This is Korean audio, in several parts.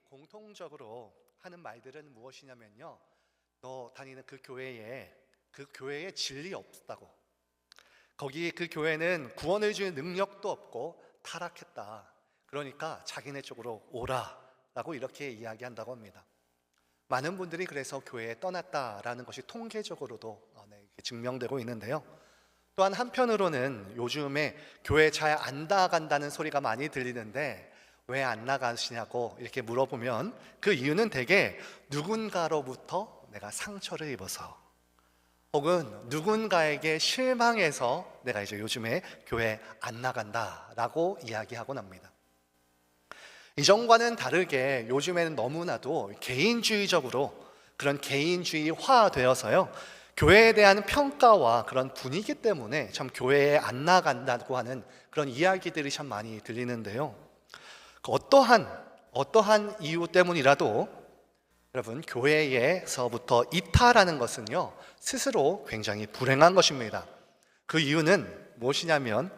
공통적으로 하는 말들은 무엇이냐면요, 너 다니는 그 교회에 진리 없다고, 거기 그 교회는 구원을 주는 능력도 없고 타락했다, 그러니까 자기네 쪽으로 오라 라고 이렇게 이야기한다고 합니다. 많은 분들이 그래서 교회에 떠났다라는 것이 통계적으로도 증명되고 있는데요, 또한 한편으로는 요즘에 교회 잘 안 나간다는 소리가 많이 들리는데 왜 안 나가시냐고 이렇게 물어보면 그 이유는 대개 누군가로부터 내가 상처를 입어서, 혹은 누군가에게 실망해서 내가 이제 요즘에 교회 안 나간다라고 이야기하곤 합니다. 이전과는 다르게 요즘에는 너무나도 개인주의적으로, 그런 개인주의화 되어서요, 교회에 대한 평가와 그런 분위기 때문에 참 교회에 안 나간다고 하는 그런 이야기들이 참 많이 들리는데요, 어떠한 이유 때문이라도 여러분, 교회에서부터 이탈하는 것은요 스스로 굉장히 불행한 것입니다. 그 이유는 무엇이냐면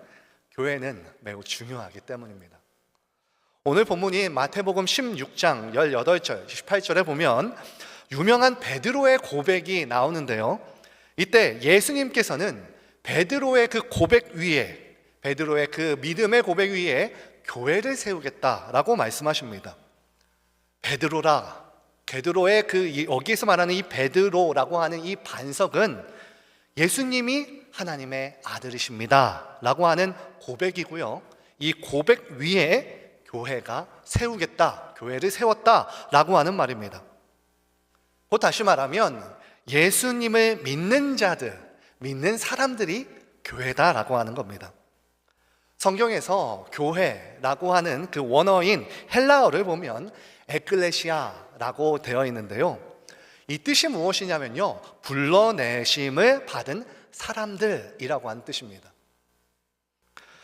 교회는 매우 중요하기 때문입니다. 오늘 본문이 마태복음 16장 18절, 18절에 보면 유명한 베드로의 고백이 나오는데요, 이때 예수님께서는 베드로의 그 고백 위에, 베드로의 그 믿음의 고백 위에 교회를 세우겠다라고 말씀하십니다. 베드로의 여기서 말하는 이 베드로라고 하는 이 반석은 예수님이 하나님의 아들이십니다 라고 하는 고백이고요, 이 고백 위에 교회가 세우겠다, 교회를 세웠다라고 하는 말입니다. 곧 다시 말하면 예수님을 믿는 자들, 믿는 사람들이 교회다라고 하는 겁니다. 성경에서 교회라고 하는 그 원어인 헬라어를 보면 에클레시아라고 되어 있는데요, 이 뜻이 무엇이냐면요, 불러내심을 받은 사람들이라고 하는 뜻입니다.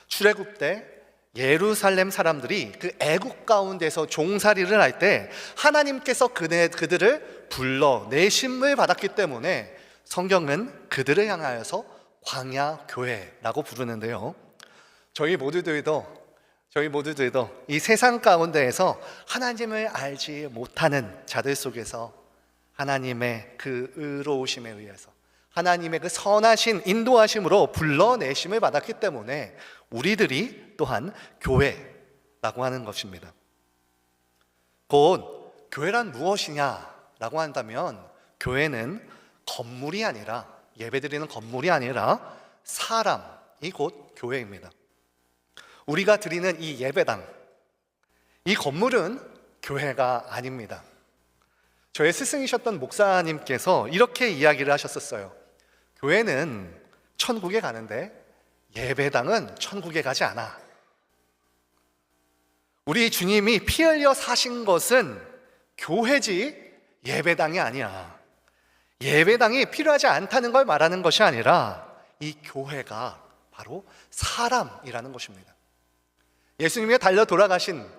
출애굽 때 예루살렘 사람들이 그 애국 가운데서 종살이를 할 때 하나님께서 그들을 불러내심을 받았기 때문에 성경은 그들을 향하여서 광야교회라고 부르는데요, 저희 모두들도 이 세상 가운데에서 하나님을 알지 못하는 자들 속에서 하나님의 그 의로우심에 의해서, 하나님의 그 선하신 인도하심으로 불러내심을 받았기 때문에 우리들이 또한 교회라고 하는 것입니다. 곧 교회란 무엇이냐라고 한다면 교회는 건물이 아니라, 예배드리는 건물이 아니라 사람이 곧 교회입니다. 우리가 드리는 이 예배당, 이 건물은 교회가 아닙니다. 저의 스승이셨던 목사님께서 이렇게 이야기를 하셨었어요. 교회는 천국에 가는데 예배당은 천국에 가지 않아. 우리 주님이 피 흘려 사신 것은 교회지 예배당이 아니야. 예배당이 필요하지 않다는 걸 말하는 것이 아니라 이 교회가 바로 사람이라는 것입니다. 예수님이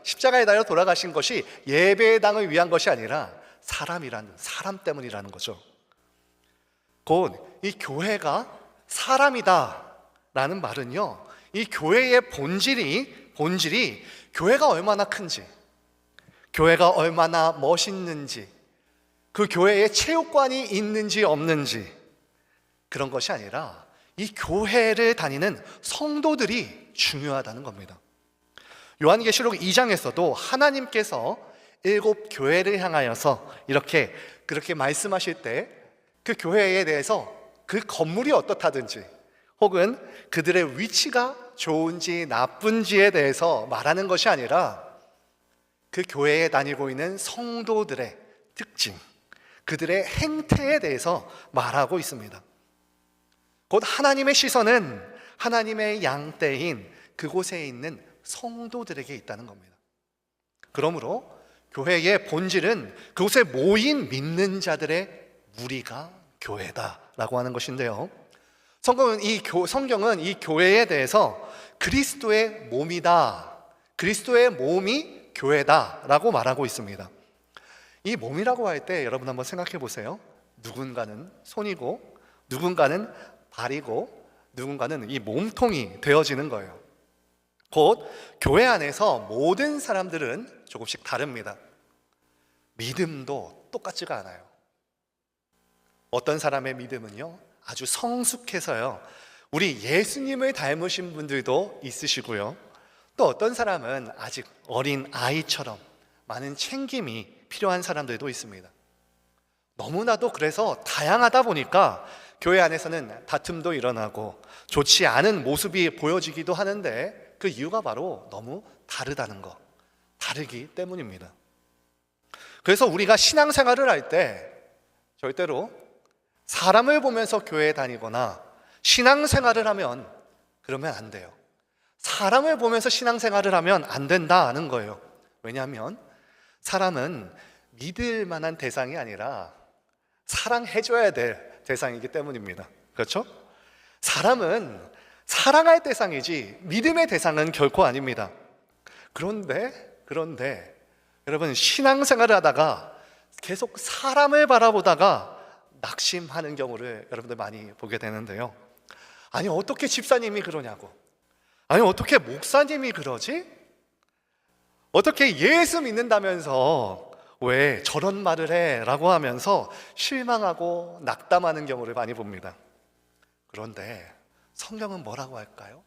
십자가에 달려 돌아가신 것이 예배당을 위한 것이 아니라 사람 때문이라는 거죠. 곧 이 교회가 사람이다 라는 말은요, 이 교회의 본질이 교회가 얼마나 큰지, 교회가 얼마나 멋있는지, 그 교회에 체육관이 있는지 없는지, 그런 것이 아니라 이 교회를 다니는 성도들이 중요하다는 겁니다. 요한계시록 2장에서도 하나님께서 7 교회를 향하여서 그렇게 말씀하실 때 그 교회에 대해서 그 건물이 어떻다든지, 혹은 그들의 위치가 좋은지 나쁜지에 대해서 말하는 것이 아니라 그 교회에 다니고 있는 성도들의 특징, 그들의 행태에 대해서 말하고 있습니다. 곧 하나님의 시선은 하나님의 양떼인 그곳에 있는 성도들에게 있다는 겁니다. 그러므로 교회의 본질은 그곳에 모인 믿는 자들의 무리가 교회다라고 하는 것인데요, 성경은 이 교회에 대해서 그리스도의 몸이다, 그리스도의 몸이 교회다라고 말하고 있습니다. 이 몸이라고 할 때 여러분 한번 생각해 보세요. 누군가는 손이고, 누군가는 발이고, 누군가는 이 몸통이 되어지는 거예요. 곧 교회 안에서 모든 사람들은 조금씩 다릅니다. 믿음도 똑같지가 않아요. 어떤 사람의 믿음은요, 아주 성숙해서요, 우리 예수님을 닮으신 분들도 있으시고요, 또 어떤 사람은 아직 어린 아이처럼 많은 챙김이 필요한 사람들도 있습니다. 너무나도 그래서 다양하다 보니까 교회 안에서는 다툼도 일어나고 좋지 않은 모습이 보여지기도 하는데, 그 이유가 바로 너무 다르다는 것, 다르기 때문입니다. 그래서 우리가 신앙생활을 할 때 절대로 사람을 보면서 교회에 다니거나 신앙생활을 하면 그러면 안 돼요. 사람을 보면서 신앙생활을 하면 안 된다는 거예요. 왜냐하면 사람은 믿을 만한 대상이 아니라 사랑해줘야 될 대상이기 때문입니다. 그렇죠? 사람은 사랑할 대상이지 믿음의 대상은 결코 아닙니다. 그런데 여러분, 신앙생활을 하다가 계속 사람을 바라보다가 낙심하는 경우를 여러분들 많이 보게 되는데요. 아니, 어떻게 집사님이 그러냐고, 아니, 어떻게 목사님이 그러지? 어떻게 예수 믿는다면서 왜 저런 말을 해? 라고 하면서 실망하고 낙담하는 경우를 많이 봅니다. 그런데 성경은 뭐라고 할까요?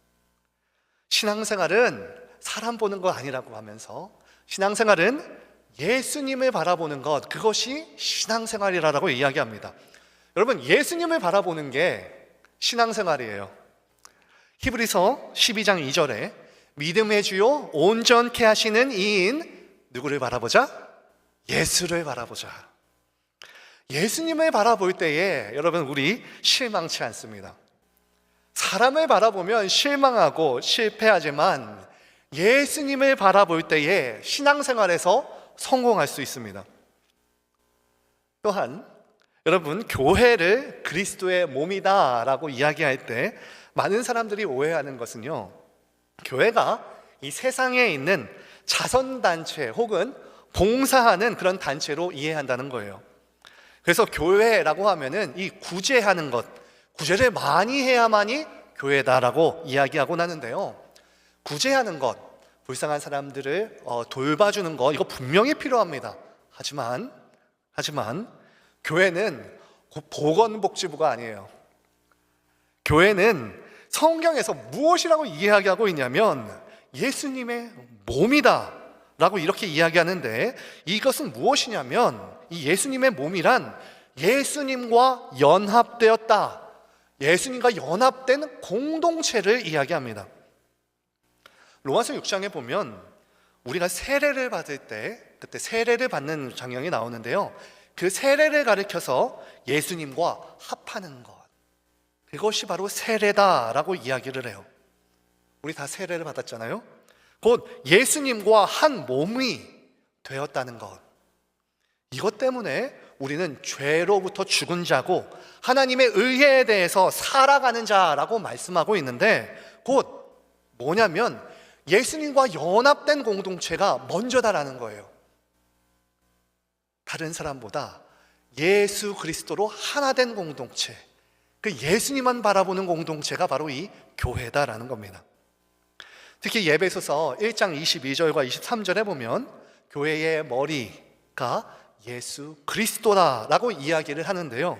신앙생활은 사람 보는 거 아니라고 하면서, 신앙생활은 예수님을 바라보는 것, 그것이 신앙생활이라고 이야기합니다. 여러분, 예수님을 바라보는 게 신앙생활이에요. 히브리서 12장 2절에 믿음의 주요 온전케 하시는 이인 누구를 바라보자? 예수를 바라보자. 예수님을 바라볼 때에 여러분, 우리 실망치 않습니다. 사람을 바라보면 실망하고 실패하지만 예수님을 바라볼 때에 신앙생활에서 성공할 수 있습니다. 또한 여러분, 교회를 그리스도의 몸이다 라고 이야기할 때 많은 사람들이 오해하는 것은요, 교회가 이 세상에 있는 자선단체 혹은 봉사하는 그런 단체로 이해한다는 거예요. 그래서 교회라고 하면은 이 구제하는 것, 구제를 많이 해야만이 교회다라고 이야기하곤 하는데요, 구제하는 것, 불쌍한 사람들을 돌봐주는 것, 이거 분명히 필요합니다. 하지만 교회는 보건복지부가 아니에요. 교회는 성경에서 무엇이라고 이야기하고 있냐면 예수님의 몸이다 라고 이렇게 이야기하는데, 이것은 무엇이냐면 이 예수님의 몸이란 예수님과 연합되었다, 예수님과 연합된 공동체를 이야기합니다. 로마서 6장에 보면 우리가 세례를 받을 때 그때 세례를 받는 장면이 나오는데요, 그 세례를 가리켜서 예수님과 합하는 것, 그것이 바로 세례다라고 이야기를 해요. 우리 다 세례를 받았잖아요. 곧 예수님과 한 몸이 되었다는 것, 이것 때문에 우리는 죄로부터 죽은 자고 하나님의 의에 대해서 살아가는 자라고 말씀하고 있는데, 곧 뭐냐면 예수님과 연합된 공동체가 먼저다라는 거예요. 다른 사람보다 예수 그리스도로 하나 된 공동체, 그 예수님만 바라보는 공동체가 바로 이 교회다라는 겁니다. 특히 예배소서 1장 22절과 23절에 보면 교회의 머리가 예수 그리스도다라고 이야기를 하는데요,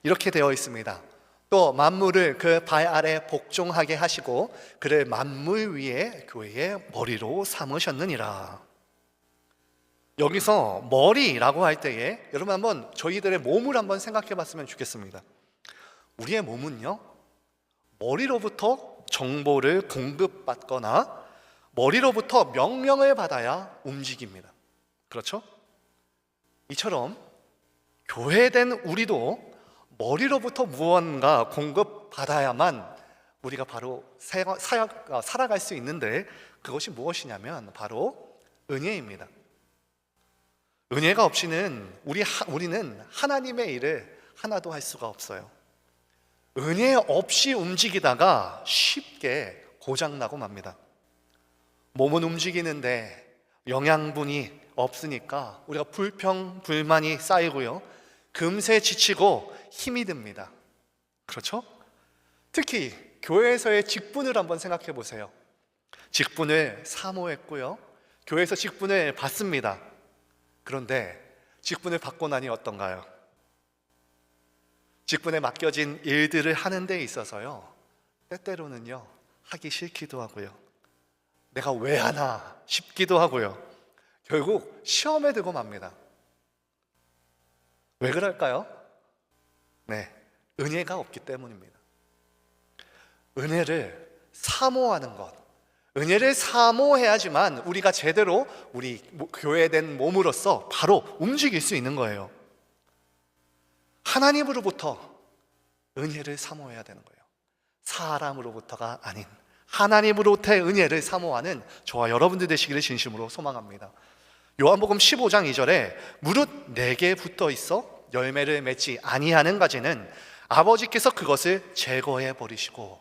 이렇게 되어 있습니다. 또 만물을 그 발 아래 복종하게 하시고 그를 만물 위에 교회의 머리로 삼으셨느니라. 여기서 머리라고 할 때에 여러분, 한번 저희들의 몸을 한번 생각해 봤으면 좋겠습니다. 우리의 몸은요, 머리로부터 정보를 공급받거나 머리로부터 명령을 받아야 움직입니다. 그렇죠? 이처럼 교회된 우리도 머리로부터 무언가 공급받아야만 우리가 바로 살아갈 수 있는데, 그것이 무엇이냐면 바로 은혜입니다. 은혜가 없이는 우리는 하나님의 일을 하나도 할 수가 없어요. 은혜 없이 움직이다가 쉽게 고장나고 맙니다. 몸은 움직이는데 영양분이 없으니까 우리가 불평불만이 쌓이고요, 금세 지치고 힘이 듭니다. 그렇죠? 특히 교회에서의 직분을 한번 생각해 보세요. 직분을 사모했고요, 교회에서 직분을 받습니다. 그런데 직분을 받고 나니 어떤가요? 직분에 맡겨진 일들을 하는 데 있어서요, 때때로는요 하기 싫기도 하고요, 내가 왜 하나 싶기도 하고요, 결국 시험에 들고 맙니다. 왜 그럴까요? 네, 은혜가 없기 때문입니다. 은혜를 사모하는 것, 은혜를 사모해야지만 우리가 제대로 우리 교회된 몸으로서 바로 움직일 수 있는 거예요. 하나님으로부터 은혜를 사모해야 되는 거예요. 사람으로부터가 아닌 하나님으로부터의 은혜를 사모하는 저와 여러분들 되시기를 진심으로 소망합니다. 요한복음 15장 2절에 무릇 내게 붙어 있어 열매를 맺지 아니하는 가지는 아버지께서 그것을 제거해 버리시고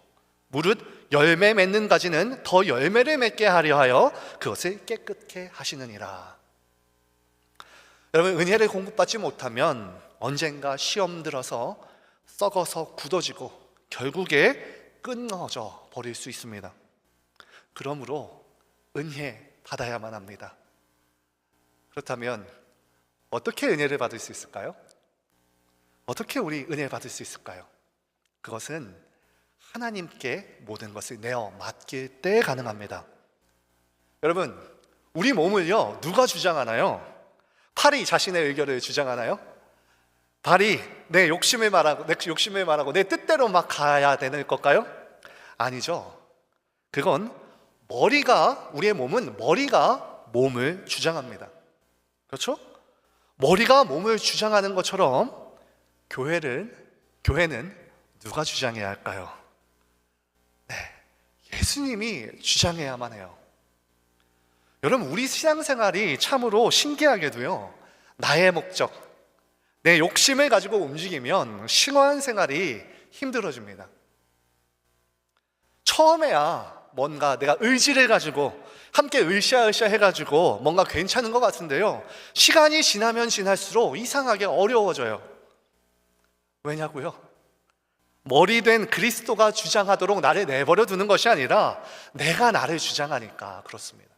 무릇 열매 맺는 가지는 더 열매를 맺게 하려 하여 그것을 깨끗게 하시느니라. 여러분, 은혜를 공급받지 못하면 언젠가 시험 들어서 썩어서 굳어지고 결국에 끊어져 버릴 수 있습니다. 그러므로 은혜 받아야만 합니다. 그렇다면 어떻게 은혜를 받을 수 있을까요? 어떻게 우리 은혜 받을 수 있을까요? 그것은 하나님께 모든 것을 내어 맡길 때 가능합니다. 여러분, 우리 몸을요 누가 주장하나요? 팔이 자신의 의견을 주장하나요? 발이 내 욕심을 말하고 내 뜻대로 막 가야 되는 걸까요? 아니죠. 그건 우리의 몸은 머리가 몸을 주장합니다. 그렇죠? 머리가 몸을 주장하는 것처럼 교회는 누가 주장해야 할까요? 네, 예수님이 주장해야만 해요. 여러분, 우리 신앙생활이 참으로 신기하게도요, 나의 목적, 내 욕심을 가지고 움직이면 신앙생활이 힘들어집니다. 처음에야 뭔가 내가 의지를 가지고 함께 으쌰으쌰 해가지고 뭔가 괜찮은 것 같은데요, 시간이 지나면 지날수록 이상하게 어려워져요. 왜냐고요? 머리 된 그리스도가 주장하도록 나를 내버려 두는 것이 아니라 내가 나를 주장하니까 그렇습니다.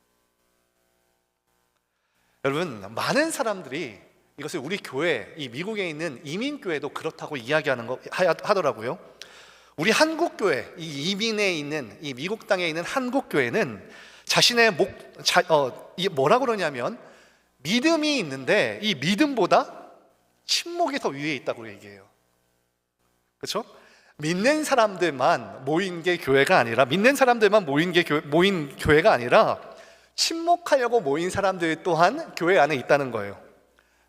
여러분, 많은 사람들이 이것을 우리 교회, 이 미국에 있는 이민교회도 그렇다고 하더라고요. 우리 한국교회, 이 이민에 있는, 이 미국 땅에 있는 한국교회는 자신의 뭐라고 그러냐면 믿음이 있는데 이 믿음보다 침묵이 더 위에 있다고 얘기해요. 그렇죠? 믿는 사람들만 모인 게 교회가 아니라, 믿는 사람들만 모인 교회가 아니라 침묵하려고 모인 사람들 또한 교회 안에 있다는 거예요.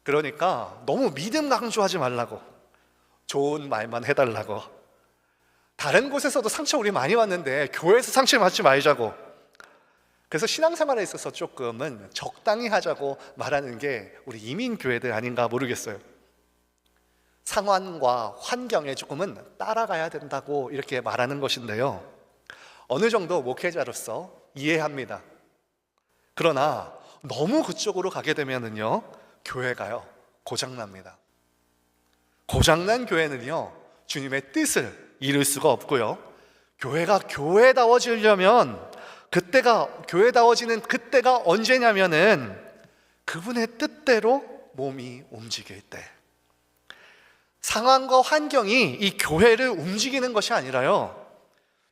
그러니까 너무 믿음 강조하지 말라고, 좋은 말만 해달라고, 다른 곳에서도 상처 우리 많이 받는데 교회에서 상처 받지 말자고. 그래서 신앙생활에 있어서 조금은 적당히 하자고 말하는 게 우리 이민교회들 아닌가 모르겠어요. 상황과 환경에 조금은 따라가야 된다고 이렇게 말하는 것인데요, 어느 정도 목회자로서 이해합니다. 그러나 너무 그쪽으로 가게 되면은요, 교회가요 고장납니다. 고장난 교회는요 주님의 뜻을 이룰 수가 없고요, 교회가 교회다워지려면 교회다워지는 그때가 언제냐면은 그분의 뜻대로 몸이 움직일 때, 상황과 환경이 이 교회를 움직이는 것이 아니라요,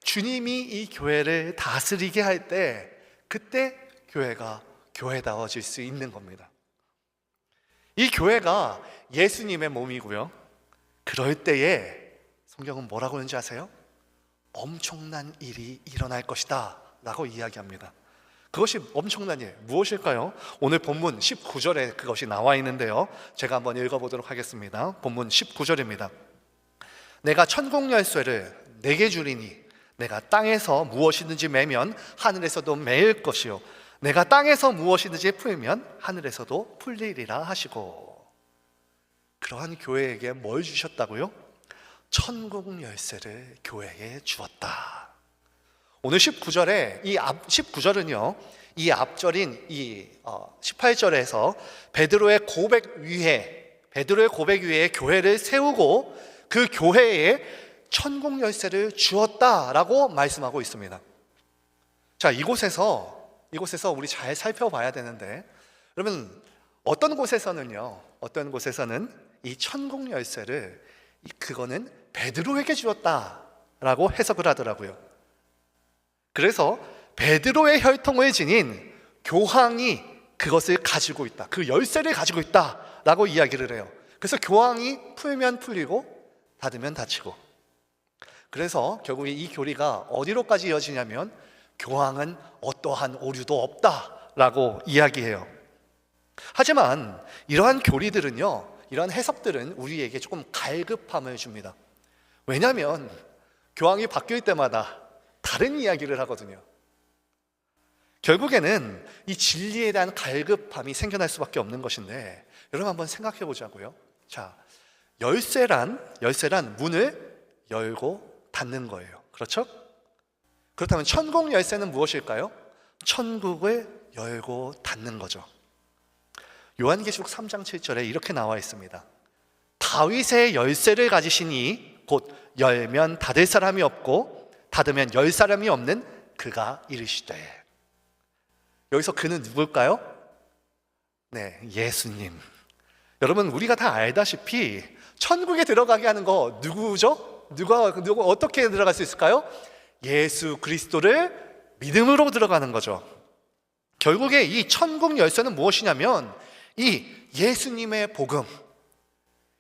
주님이 이 교회를 다스리게 할 때, 그때 교회가 교회다워질 수 있는 겁니다. 이 교회가 예수님의 몸이고요, 그럴 때에 성경은 뭐라고 하는지 아세요? 엄청난 일이 일어날 것이다 라고 이야기합니다. 그것이 엄청난 일, 무엇일까요? 오늘 본문 19절에 그것이 나와 있는데요, 제가 한번 읽어보도록 하겠습니다. 본문 19절입니다. 내가 천국 열쇠를 내게 주리니 내가 땅에서 무엇이든지 매면 하늘에서도 매일 것이요 내가 땅에서 무엇이든지 풀면 하늘에서도 풀리리라 하시고. 그러한 교회에게 뭘 주셨다고요? 천국 열쇠를 교회에 주었다. 오늘 19절에 이 19절은요, 이 앞절인 이 18절에서 베드로의 고백 위에 교회를 세우고 그 교회에 천국 열쇠를 주었다라고 말씀하고 있습니다. 자, 이곳에서 우리 잘 살펴봐야 되는데, 여러분, 어떤 곳에서는 이 천국 열쇠를 그거는 베드로에게 주었다라고 해석을 하더라고요. 그래서 베드로의 혈통을 지닌 교황이 그것을 가지고 있다, 그 열쇠를 가지고 있다라고 이야기를 해요. 그래서 교황이 풀면 풀리고 닫으면 닫히고, 그래서 결국에 이 교리가 어디로까지 이어지냐면 교황은 어떠한 오류도 없다라고 이야기해요. 하지만 이러한 교리들은요, 이러한 해석들은 우리에게 조금 갈급함을 줍니다. 왜냐하면 교황이 바뀔 때마다 다른 이야기를 하거든요. 결국에는 이 진리에 대한 갈급함이 생겨날 수밖에 없는 것인데, 여러분 한번 생각해 보자고요. 자, 열쇠란 문을 열고 닫는 거예요. 그렇죠? 그렇다면 천국 열쇠는 무엇일까요? 천국을 열고 닫는 거죠. 요한계시록 3장 7절에 이렇게 나와 있습니다. 다윗의 열쇠를 가지시니 곧 열면 닫을 사람이 없고 닫으면 열 사람이 없는 그가 이르시되. 여기서 그는 누굴까요? 네, 예수님. 여러분, 우리가 다 알다시피 천국에 들어가게 하는 거 누구죠? 누가 어떻게 들어갈 수 있을까요? 예수 그리스도를 믿음으로 들어가는 거죠. 결국에 이 천국 열쇠는 무엇이냐면 이 예수님의 복음,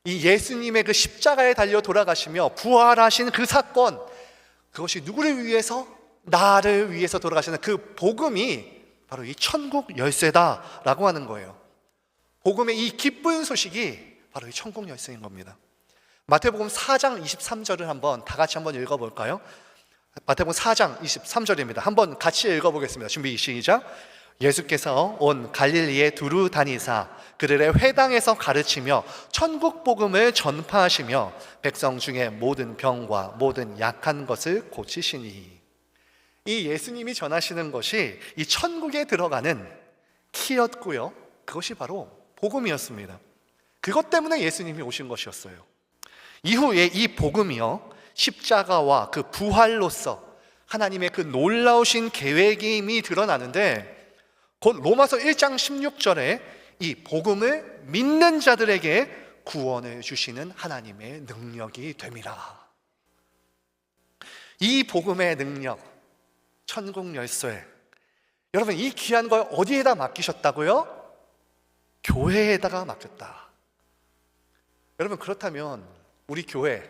이 예수님의 그 십자가에 달려 돌아가시며 부활하신 그 사건, 그것이 누구를 위해서? 나를 위해서 돌아가시는 그 복음이 바로 이 천국 열쇠다라고 하는 거예요. 복음의 이 기쁜 소식이 바로 이 천국 열쇠인 겁니다. 마태복음 4장 23절을 다 같이 한번 읽어볼까요? 마태복음 4장 23절입니다. 한번 같이 읽어보겠습니다. 준비 시작. 예수께서 온 갈릴리에 두루 다니사 그들의 회당에서 가르치며 천국 복음을 전파하시며 백성 중에 모든 병과 모든 약한 것을 고치시니. 이 예수님이 전하시는 것이 이 천국에 들어가는 키였고요, 그것이 바로 복음이었습니다. 그것 때문에 예수님이 오신 것이었어요. 이후에 이 복음이요, 십자가와 그 부활로서 하나님의 그 놀라우신 계획임이 드러나는데, 곧 로마서 1장 16절에 이 복음을 믿는 자들에게 구원을 주시는 하나님의 능력이 됨이라. 이 복음의 능력, 천국 열쇠, 여러분 이 귀한 걸 어디에다 맡기셨다고요? 교회에다가 맡겼다. 여러분, 그렇다면 우리 교회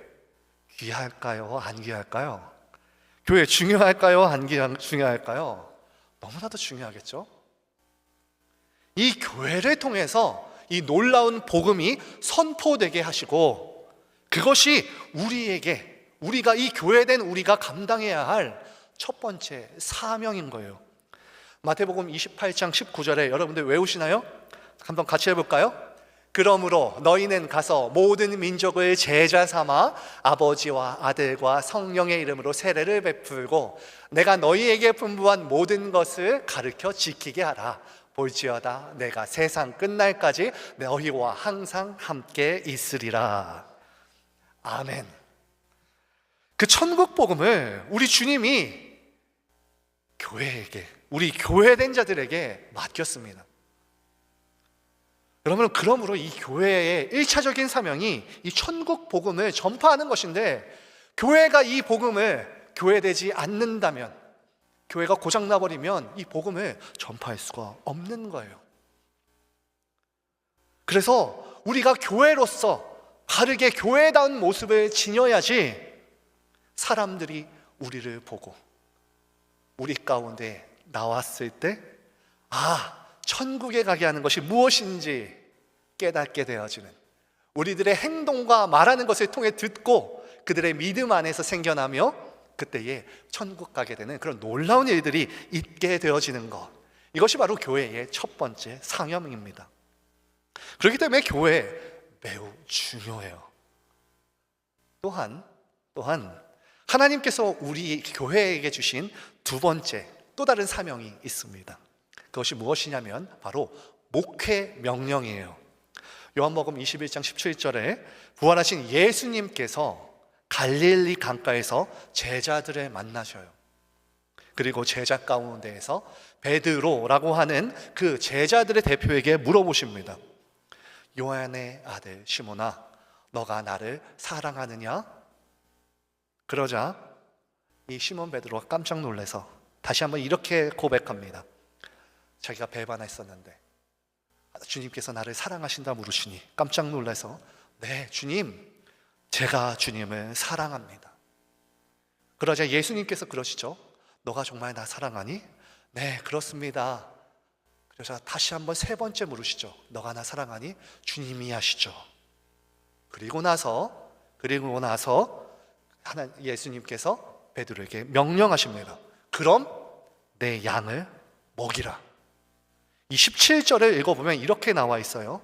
귀할까요? 안 귀할까요? 교회 중요할까요? 안 중요할까요? 너무나도 중요하겠죠? 이 교회를 통해서 이 놀라운 복음이 선포되게 하시고, 그것이 우리가 이 교회된 우리가 감당해야 할 첫 번째 사명인 거예요. 마태복음 28장 19절에 여러분들 외우시나요? 한번 같이 해볼까요? 그러므로 너희는 가서 모든 민족을 제자 삼아 아버지와 아들과 성령의 이름으로 세례를 베풀고 내가 너희에게 분부한 모든 것을 가르쳐 지키게 하라. 볼지어다 내가 세상 끝날까지 너희와 항상 함께 있으리라. 아멘. 그 천국 복음을 우리 주님이 교회에게, 우리 교회된 자들에게 맡겼습니다. 여러분, 그러므로 이 교회의 1차적인 사명이 이 천국 복음을 전파하는 것인데, 교회가 이 복음을 교회되지 않는다면, 교회가 고장나버리면 이 복음을 전파할 수가 없는 거예요. 그래서 우리가 교회로서 바르게 교회다운 모습을 지녀야지 사람들이 우리를 보고 우리 가운데 나왔을 때 천국에 가게 하는 것이 무엇인지 깨닫게 되어지는, 우리들의 행동과 말하는 것을 통해 듣고 그들의 믿음 안에서 생겨나며 그때에 천국 가게 되는 그런 놀라운 일들이 있게 되어지는 것, 이것이 바로 교회의 첫 번째 사명입니다. 그렇기 때문에 교회 매우 중요해요. 또한 하나님께서 우리 교회에게 주신 두 번째 또 다른 사명이 있습니다. 그것이 무엇이냐면 바로 목회 명령이에요. 요한복음 21장 17절에 부활하신 예수님께서 갈릴리 강가에서 제자들을 만나셔요. 그리고 제자 가운데에서 베드로라고 하는 그 제자들의 대표에게 물어보십니다. 요한의 아들 시몬아, 너가 나를 사랑하느냐? 그러자 이 시몬 베드로가 깜짝 놀라서 다시 한번 이렇게 고백합니다. 자기가 배반했었는데 주님께서 나를 사랑하신다 물으시니 깜짝 놀라서 네 주님, 제가 주님을 사랑합니다. 그러자 예수님께서 그러시죠. 너가 정말 나 사랑하니? 네, 그렇습니다. 그래서 다시 한번 세 번째 물으시죠. 너가 나 사랑하니? 주님이 하시죠. 그리고 나서 예수님께서 베드로에게 명령하십니다. 그럼 내 양을 먹이라. 이 17절을 읽어보면 이렇게 나와 있어요.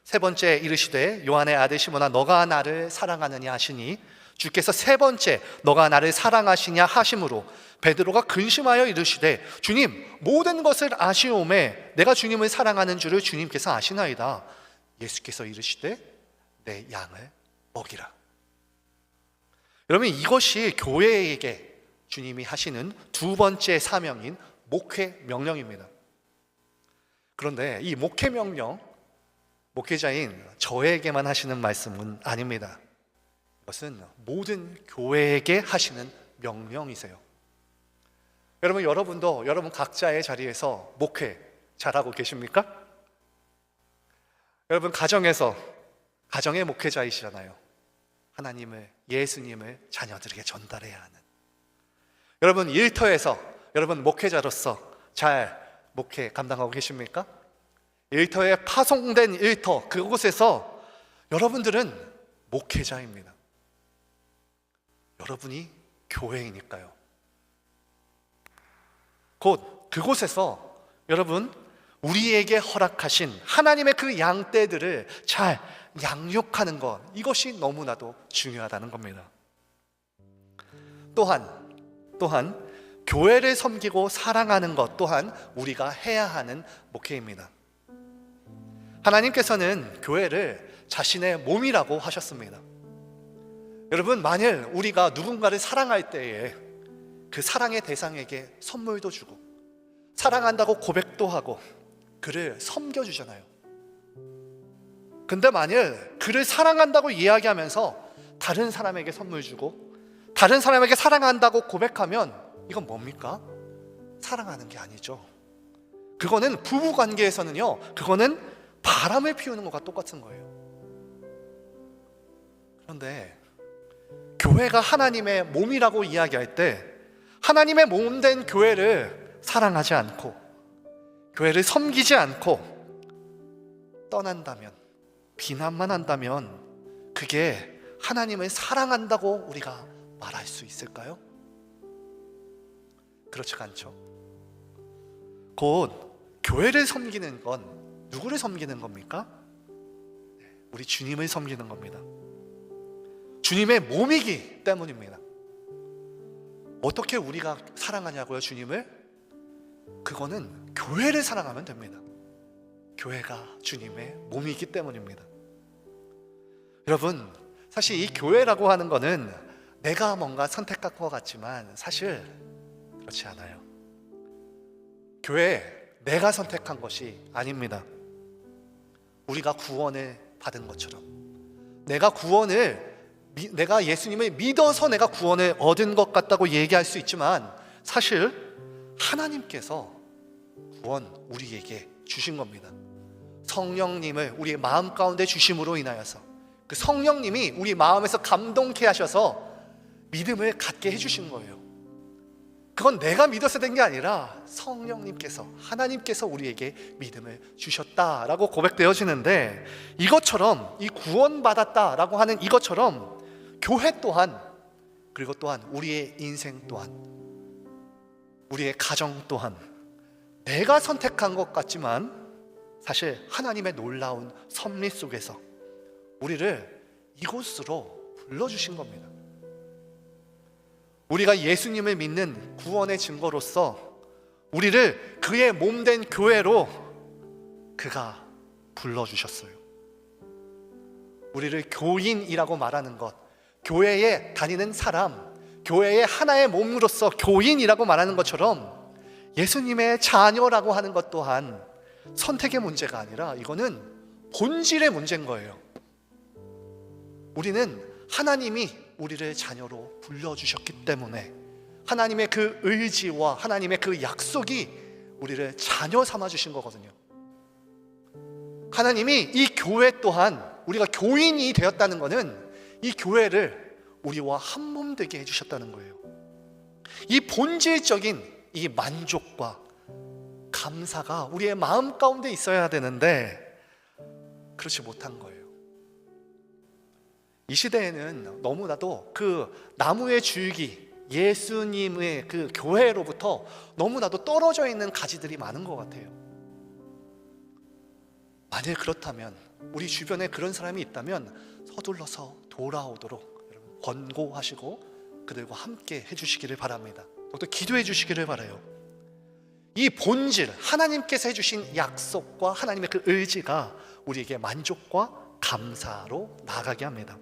세 번째 이르시되 요한의 아들 시몬아, 너가 나를 사랑하느냐 하시니 주께서 세 번째 너가 나를 사랑하시냐 하심으로 베드로가 근심하여 이르시되 주님, 모든 것을 아시오매 내가 주님을 사랑하는 줄을 주님께서 아시나이다. 예수께서 이르시되 내 양을 먹이라. 여러분, 이것이 교회에게 주님이 하시는 두 번째 사명인 목회 명령입니다. 그런데 이 목회 명령, 목회자인 저에게만 하시는 말씀은 아닙니다. 이것은 모든 교회에게 하시는 명령이세요. 여러분도 여러분 각자의 자리에서 목회 잘하고 계십니까? 여러분 가정의 목회자이시잖아요. 하나님을, 예수님을 자녀들에게 전달해야 하는. 여러분 일터에서 여러분 목회자로서 잘 목회 감당하고 계십니까? 일터에 파송된 일터, 그곳에서 여러분들은 목회자입니다. 여러분이 교회이니까요. 곧 그곳에서 여러분 우리에게 허락하신 하나님의 그 양떼들을 잘 양육하는 것, 이것이 너무나도 중요하다는 겁니다. 또한 교회를 섬기고 사랑하는 것 또한 우리가 해야 하는 목회입니다. 하나님께서는 교회를 자신의 몸이라고 하셨습니다. 여러분, 만일 우리가 누군가를 사랑할 때에 그 사랑의 대상에게 선물도 주고 사랑한다고 고백도 하고 그를 섬겨주잖아요. 근데 만일 그를 사랑한다고 이야기하면서 다른 사람에게 선물 주고 다른 사람에게 사랑한다고 고백하면 이건 뭡니까? 사랑하는 게 아니죠. 그거는 부부관계에서는요, 그거는 바람을 피우는 것과 똑같은 거예요. 그런데 교회가 하나님의 몸이라고 이야기할 때 하나님의 몸 된 교회를 사랑하지 않고 교회를 섬기지 않고 떠난다면, 비난만 한다면 그게 하나님을 사랑한다고 우리가 말할 수 있을까요? 그렇지가 않죠. 곧 교회를 섬기는 건 누구를 섬기는 겁니까? 우리 주님을 섬기는 겁니다. 주님의 몸이기 때문입니다. 어떻게 우리가 사랑하냐고요, 주님을? 그거는 교회를 사랑하면 됩니다. 교회가 주님의 몸이기 때문입니다. 여러분, 사실 이 교회라고 하는 거는 내가 뭔가 선택한 것 같지만 사실 그렇지 않아요. 교회, 내가 선택한 것이 아닙니다. 우리가 구원을 받은 것처럼 내가 예수님을 믿어서 내가 구원을 얻은 것 같다고 얘기할 수 있지만 사실 하나님께서 구원 우리에게 주신 겁니다. 성령님을 우리의 마음 가운데 주심으로 인하여서 그 성령님이 우리 마음에서 감동케 하셔서 믿음을 갖게 해주신 거예요. 그건 내가 믿어서 된 게 아니라 성령님께서, 하나님께서 우리에게 믿음을 주셨다라고 고백되어지는데, 이것처럼 이 구원받았다라고 하는 이것처럼 교회 또한, 그리고 또한 우리의 인생 또한, 우리의 가정 또한 내가 선택한 것 같지만 사실 하나님의 놀라운 섭리 속에서 우리를 이곳으로 불러주신 겁니다. 우리가 예수님을 믿는 구원의 증거로서 우리를 그의 몸된 교회로 그가 불러주셨어요. 우리를 교인이라고 말하는 것, 교회에 다니는 사람, 교회의 하나의 몸으로서 교인이라고 말하는 것처럼 예수님의 자녀라고 하는 것 또한 선택의 문제가 아니라 이거는 본질의 문제인 거예요. 우리는 하나님이 우리를 자녀로 불러주셨기 때문에 하나님의 그 의지와 하나님의 그 약속이 우리를 자녀 삼아주신 거거든요. 하나님이 이 교회 또한 우리가 교인이 되었다는 것은 이 교회를 우리와 한 몸 되게 해주셨다는 거예요. 이 본질적인 이 만족과 감사가 우리의 마음 가운데 있어야 되는데 그렇지 못한 거예요. 이 시대에는 너무나도 그 나무의 줄기 예수님의 그 교회로부터 너무나도 떨어져 있는 가지들이 많은 것 같아요. 만일 그렇다면 우리 주변에 그런 사람이 있다면 서둘러서 돌아오도록 여러분 권고하시고 그들과 함께 해주시기를 바랍니다. 또 기도해 주시기를 바라요. 이 본질 하나님께서 해주신 약속과 하나님의 그 의지가 우리에게 만족과 감사로 나아가게 합니다.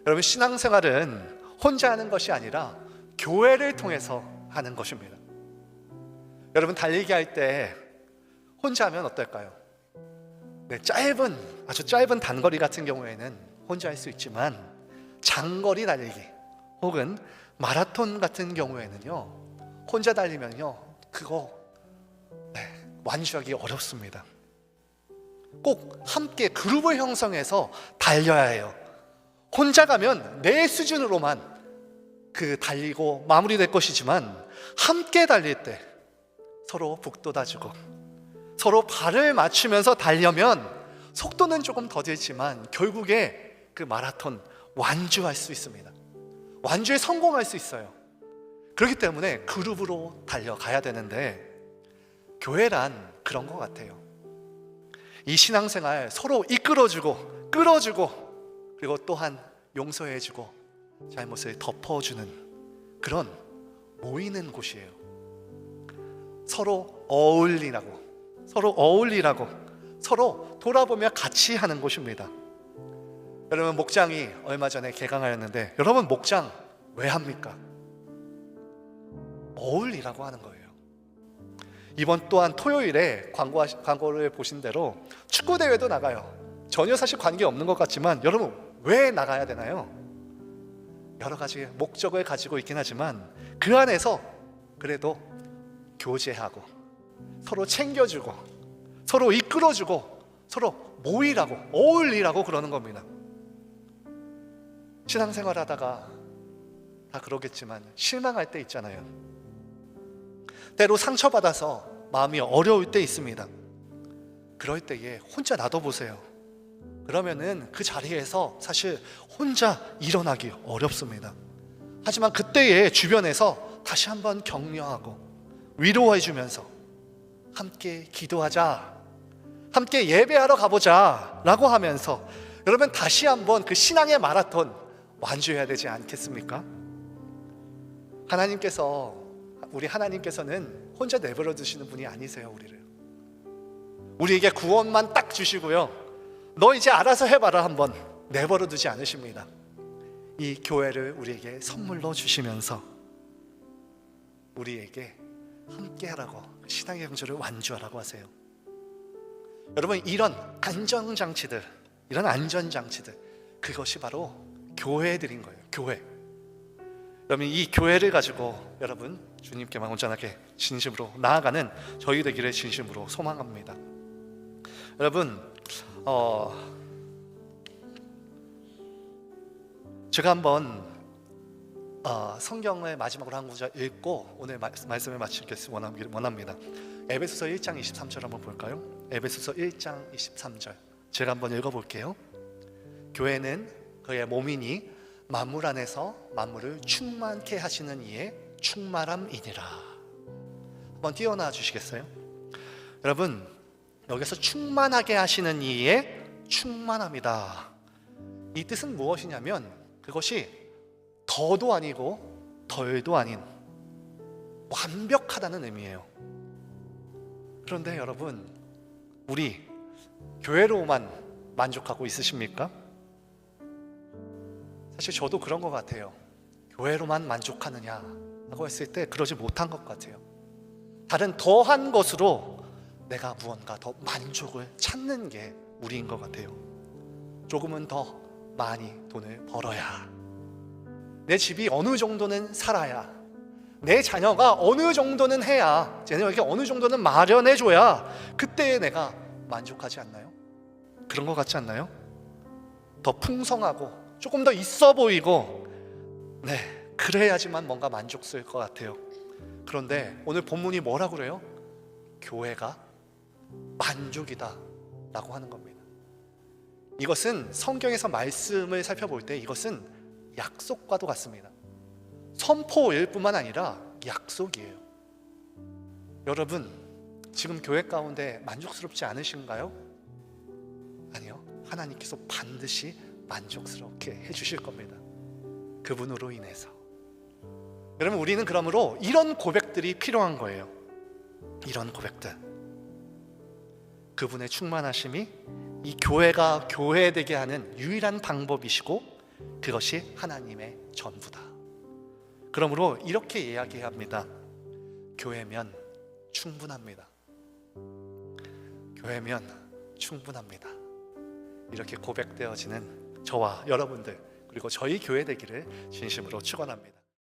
여러분 신앙생활은 혼자 하는 것이 아니라 교회를 통해서 하는 것입니다. 여러분 달리기 할 때 혼자 하면 어떨까요? 네, 아주 짧은 단거리 같은 경우에는 혼자 할 수 있지만 장거리 달리기 혹은 마라톤 같은 경우에는요 혼자 달리면요 그거 완주하기 어렵습니다. 꼭 함께 그룹을 형성해서 달려야 해요. 혼자 가면 내 수준으로만 달리고 마무리될 것이지만 함께 달릴 때 서로 북돋아주고 서로 발을 맞추면서 달려면 속도는 조금 더딜지만 결국에 그 마라톤 완주할 수 있습니다. 완주에 성공할 수 있어요. 그렇기 때문에 그룹으로 달려가야 되는데 교회란 그런 것 같아요. 이 신앙생활 서로 이끌어주고 끌어주고 그리고 또한 용서해주고 잘못을 덮어주는 그런 모이는 곳이에요. 서로 어울리라고 서로 돌아보며 같이 하는 곳입니다. 여러분 목장이 얼마 전에 개강하였는데 여러분 목장 왜 합니까? 어울리라고 하는 거예요. 이번 또한 토요일에 광고를 보신 대로 축구대회도 나가요. 전혀 사실 관계없는 것 같지만 여러분 왜 나가야 되나요? 여러 가지 목적을 가지고 있긴 하지만 그 안에서 그래도 교제하고 서로 챙겨주고 서로 이끌어주고 서로 모이라고 어울리라고 그러는 겁니다. 신앙생활 하다가 다 그러겠지만 실망할 때 있잖아요. 때로 상처받아서 마음이 어려울 때 있습니다. 그럴 때에 혼자 놔둬보세요. 그러면은 그 자리에서 사실 혼자 일어나기 어렵습니다. 하지만 그때에 주변에서 다시 한번 격려하고 위로해주면서 함께 기도하자, 함께 예배하러 가보자 라고 하면서 여러분 다시 한번 그 신앙의 마라톤 완주해야 되지 않겠습니까? 우리 하나님께서는 혼자 내버려 두시는 분이 아니세요. 우리에게 구원만 딱 주시고요 너 이제 알아서 해봐라 한번 내버려 두지 않으십니다. 이 교회를 우리에게 선물로 주시면서 우리에게 함께하라고 신앙의 경주를 완주하라고 하세요. 여러분 이런 안전장치들 그것이 바로 교회들인 거예요. 교회. 여러분 이 교회를 가지고 여러분 주님께만 온전하게 진심으로 나아가는 저희 되기를 진심으로 소망합니다. 여러분 제가 한번 성경을 마지막으로 한 구절 읽고 오늘 말씀을 마치겠습니다. 원합니다. 에베소서 1장 23절 한번 볼까요? 에베소서 1장 23절 제가 한번 읽어볼게요. 교회는 그의 몸이니 만물 안에서 만물을 충만케 하시는 이의 충만함이니라. 한번 띄어놔 주시겠어요? 여러분 여기서 충만하게 하시는 이의 충만함이다. 이 뜻은 무엇이냐면 그것이 더도 아니고 덜도 아닌 완벽하다는 의미예요. 그런데 여러분 우리 교회로만 만족하고 있으십니까? 사실 저도 그런 것 같아요. 교회로만 만족하느냐라고 했을 때 그러지 못한 것 같아요. 다른 더한 것으로 내가 무언가 더 만족을 찾는 게 우리인 것 같아요. 조금은 더 많이 돈을 벌어야, 내 집이 어느 정도는 살아야, 내 자녀가 어느 정도는 해야, 자녀에게 어느 정도는 마련해줘야 그때 내가 만족하지 않나요? 그런 것 같지 않나요? 더 풍성하고 조금 더 있어 보이고, 그래야지만 뭔가 만족스러울 것 같아요. 그런데 오늘 본문이 뭐라고 그래요? 교회가 만족이다 라고 하는 겁니다. 이것은 성경에서 말씀을 살펴볼 때 이것은 약속과도 같습니다. 선포일 뿐만 아니라 약속이에요. 여러분, 지금 교회 가운데 만족스럽지 않으신가요? 아니요, 하나님께서 반드시 만족스럽게 해주실 겁니다. 그분으로 인해서. 여러분, 우리는 그러므로 이런 고백들이 필요한 거예요. 이런 고백들. 그분의 충만하심이 이 교회가 교회되게 하는 유일한 방법이시고, 그것이 하나님의 전부다. 그러므로 이렇게 이야기합니다. 교회면 충분합니다. 교회면 충분합니다. 이렇게 고백되어지는 저와 여러분들, 그리고 저희 교회 되기를 진심으로 축원합니다.